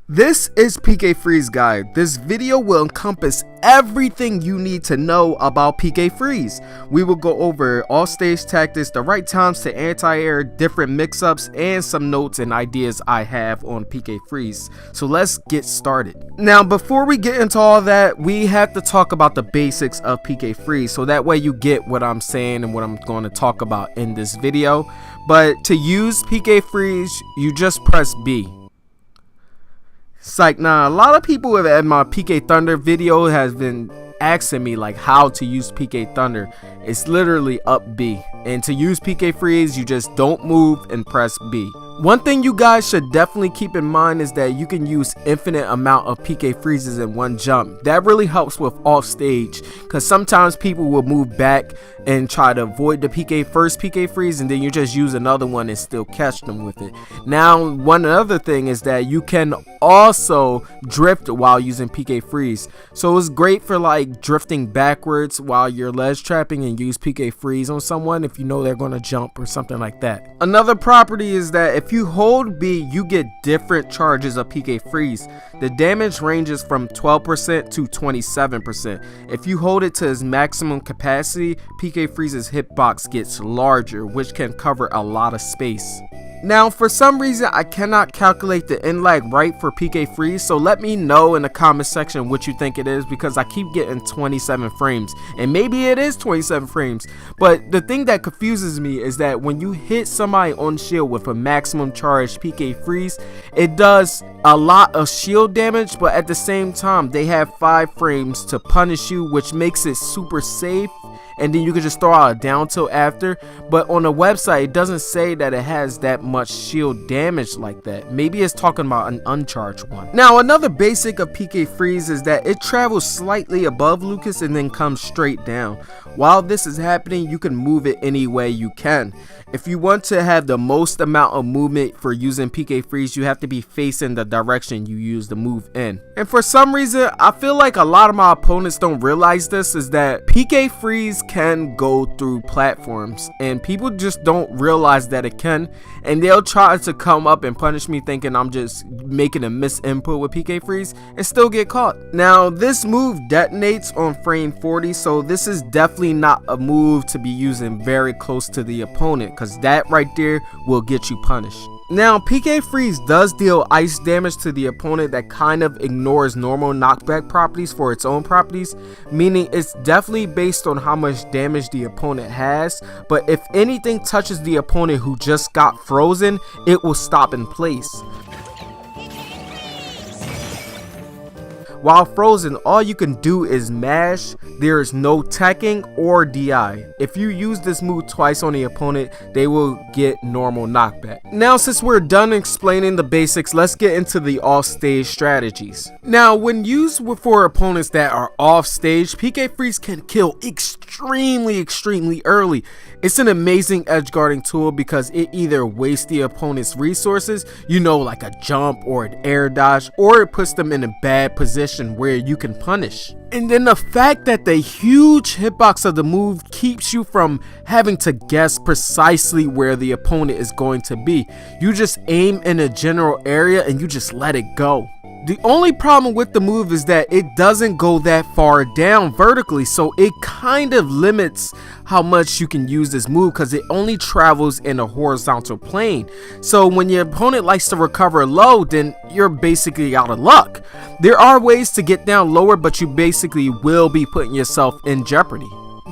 This is PK Freeze Guide. This video will encompass everything you need to know about PK Freeze. We will go over offstage tactics, the right times to anti-air, different mix-ups, and some notes and ideas I have on PK Freeze. So let's get started. Now, before we get into all that, we have to talk about the basics of PK Freeze, so that way you get what I'm saying and what I'm going to talk about in this video. But to use PK Freeze, you just press B. Psych. Now, a lot of people in my PK Thunder video has been asking me like how to use PK Thunder. It's literally up B, and to use PK Freeze, you just don't move and press B. One thing you guys should definitely keep in mind is that you can use infinite amount of PK freezes in one jump. That really helps with offstage, because sometimes people will move back and try to avoid the first PK freeze, and then you just use another one and still catch them with it. Now, one other thing is that you can also drift while using PK freeze. So it's great for like drifting backwards while you're ledge trapping and use PK freeze on someone if you know they're going to jump or something like that. Another property is that if you hold B, you get different charges of PK freeze. The damage ranges from 12% to 27%. If you hold it to its maximum capacity, PK freeze's hitbox gets larger, which can cover a lot of space. Now, for some reason, I cannot calculate the end lag right for PK Freeze, so let me know in the comment section what you think it is, because I keep getting 27 frames, and maybe it is 27 frames, but the thing that confuses me is that when you hit somebody on shield with a maximum charge PK Freeze, it does a lot of shield damage, but at the same time, they have 5 frames to punish you, which makes it super safe. And then you can just throw out a down tilt after, but on the website it doesn't say that it has that much shield damage like that. Maybe it's talking about an uncharged one. Now, another basic of PK Freeze is that it travels slightly above Lucas and then comes straight down. While this is happening, you can move it any way you can. If you want to have the most amount of movement for using PK Freeze, you have to be facing the direction you use the move in. And for some reason, I feel like a lot of my opponents don't realize this, is that PK Freeze can go through platforms, and people just don't realize that it can, and they'll try to come up and punish me thinking I'm just making a misinput with PK Freeze and still get caught. Now, this move detonates on frame 40, so this is definitely not a move to be using very close to the opponent, because that right there will get you punished. Now, PK Freeze does deal ice damage to the opponent that kind of ignores normal knockback properties for its own properties, meaning it's definitely based on how much damage the opponent has, but if anything touches the opponent who just got frozen, it will stop in place. While frozen, all you can do is mash. There is no teching or DI. If you use this move twice on the opponent, they will get normal knockback. Now, since we're done explaining the basics, let's get into the offstage strategies. Now, when used for opponents that are off stage, PK Freeze can kill extremely early. It's an amazing edge guarding tool because it either wastes the opponent's resources, you know, like a jump or an air dodge, or it puts them in a bad position where you can punish. And then the fact that the huge hitbox of the move keeps you from having to guess precisely where the opponent is going to be. You just aim in a general area and you just let it go. The only problem with the move is that it doesn't go that far down vertically, so it kind of limits how much you can use this move because it only travels in a horizontal plane. So when your opponent likes to recover low, then you're basically out of luck. There are ways to get down lower, but you basically will be putting yourself in jeopardy.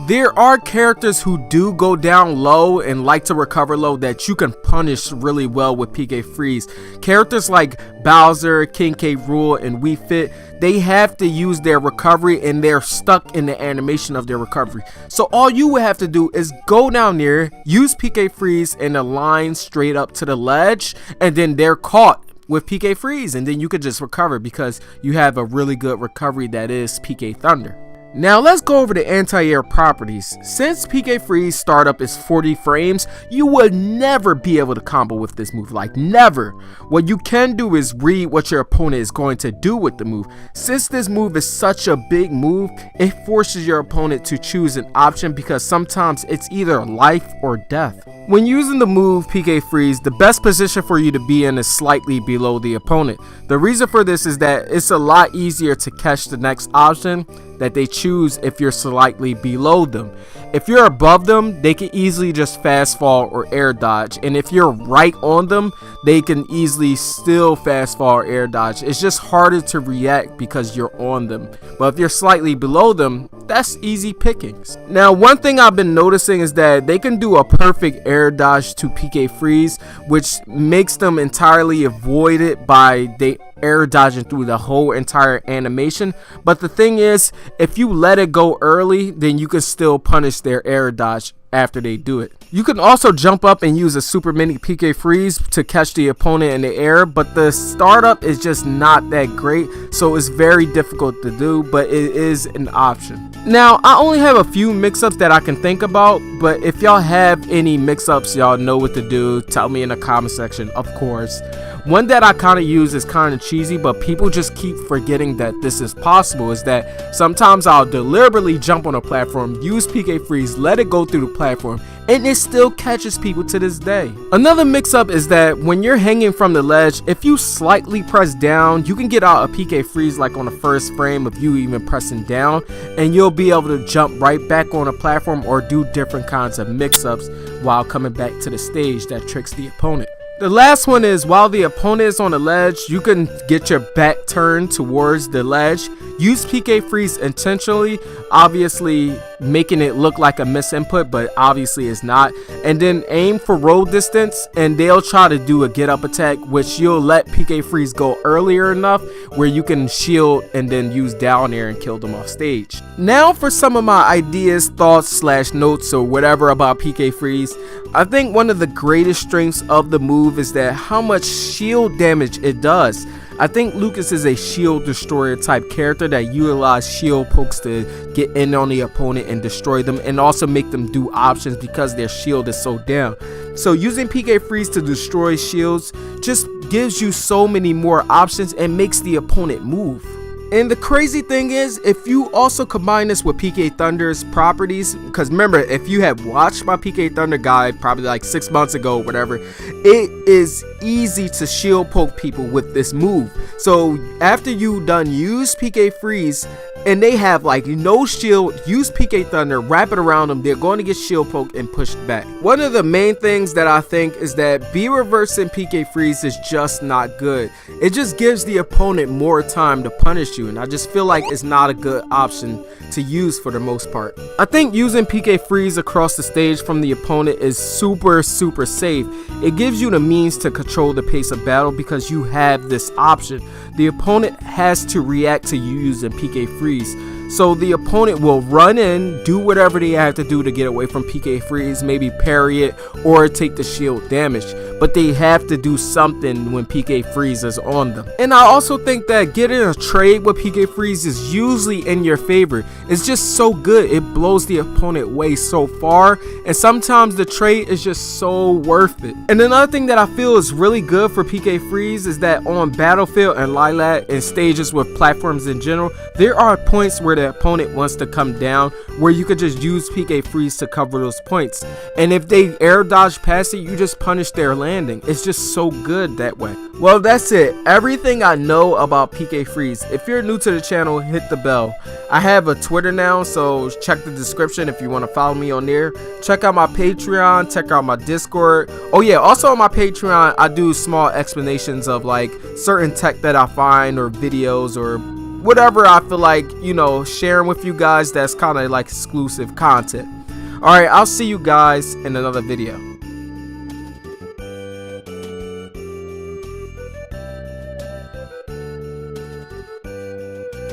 There are characters who do go down low and like to recover low that you can punish really well with PK Freeze. Characters like Bowser, King K. Rool, and Wii Fit, they have to use their recovery and they're stuck in the animation of their recovery. So all you would have to do is go down there, use PK Freeze and align straight up to the ledge, and then they're caught with PK Freeze, and then you could just recover because you have a really good recovery that is PK Thunder. Now let's go over the anti-air properties. Since PK Freeze startup is 40 frames, you would never be able to combo with this move, like never. What you can do is read what your opponent is going to do with the move. Since this move is such a big move, it forces your opponent to choose an option because sometimes it's either life or death. When using the move PK Freeze, the best position for you to be in is slightly below the opponent. The reason for this is that it's a lot easier to catch the next option that they choose if you're slightly below them. If you're above them, they can easily just fast fall or air dodge, and if you're right on them, they can easily still fast fall or air dodge. It's just harder to react because you're on them. But if you're slightly below them, that's easy pickings. Now, one thing I've been noticing is that they can do a perfect air dodge to PK Freeze, which makes them entirely avoided by they air dodging through the whole entire animation. But the thing is, if you let it go early, then you can still punish their air dodge after they do it. You can also jump up and use a super mini PK Freeze to catch the opponent in the air, but the startup is just not that great, so it's very difficult to do, but it is an option. Now, I only have a few mix-ups that I can think about, but if y'all have any mix-ups y'all know what to do, tell me in the comment section, of course. One that I kind of use is kind of cheesy, but people just keep forgetting that this is possible, is that sometimes I'll deliberately jump on a platform, use PK Freeze, let it go through the platform, and it still catches people to this day. Another mix-up is that when you're hanging from the ledge, if you slightly press down, you can get out a PK Freeze like on the first frame of you even pressing down, and you'll be able to jump right back on a platform or do different kinds of mix-ups while coming back to the stage that tricks the opponent. The last one is while the opponent is on the ledge, you can get your back turned towards the ledge. Use PK Freeze intentionally, obviously making it look like a misinput, but obviously it's not. And then aim for roll distance, and they'll try to do a get up attack, which you'll let PK Freeze go earlier enough where you can shield and then use down air and kill them off stage. Now for some of my ideas, thoughts / notes or whatever about PK Freeze. I think one of the greatest strengths of the move is that how much shield damage it does. I think Lucas is a shield destroyer type character that utilizes shield pokes to get in on the opponent and destroy them, and also make them do options because their shield is so down. So using PK Freeze to destroy shields just gives you so many more options and makes the opponent move. And the crazy thing is, if you also combine this with PK Thunder's properties, because remember, if you have watched my PK Thunder guide probably like 6 months ago or whatever, it is easy to shield poke people with this move. So after you done use PK Freeze and they have like no shield, use PK Thunder, wrap it around them, they're going to get shield poked and pushed back. One of the main things that I think is that B reversing PK Freeze is just not good. It just gives the opponent more time to punish you, and I just feel like it's not a good option to use for the most part. I think using PK Freeze across the stage from the opponent is super safe. It gives you the means to control the pace of battle because you have this option. The opponent has to react to you using PK Freeze. So the opponent will run in, do whatever they have to do to get away from PK Freeze, maybe parry it or take the shield damage. But they have to do something when PK Freeze is on them. And I also think that getting a trade with PK Freeze is usually in your favor. It's just so good. It blows the opponent away so far. And sometimes the trade is just so worth it. And another thing that I feel is really good for PK Freeze is that on Battlefield and Lilat and stages with platforms in general, there are points where the opponent wants to come down where you could just use PK Freeze to cover those points. And if they air dodge past it, you just punish their landing. It's just so good that way. Well, that's it. Everything I know about PK Freeze. If you're new to the channel, hit the bell. I have a Twitter now, so check the description if you want to follow me on there. Check out my Patreon, check out my Discord. Oh yeah, also on my Patreon, I do small explanations of like certain tech that I find or videos or whatever I feel like, you know, sharing with you guys that's kind of like exclusive content. Alright, I'll see you guys in another video.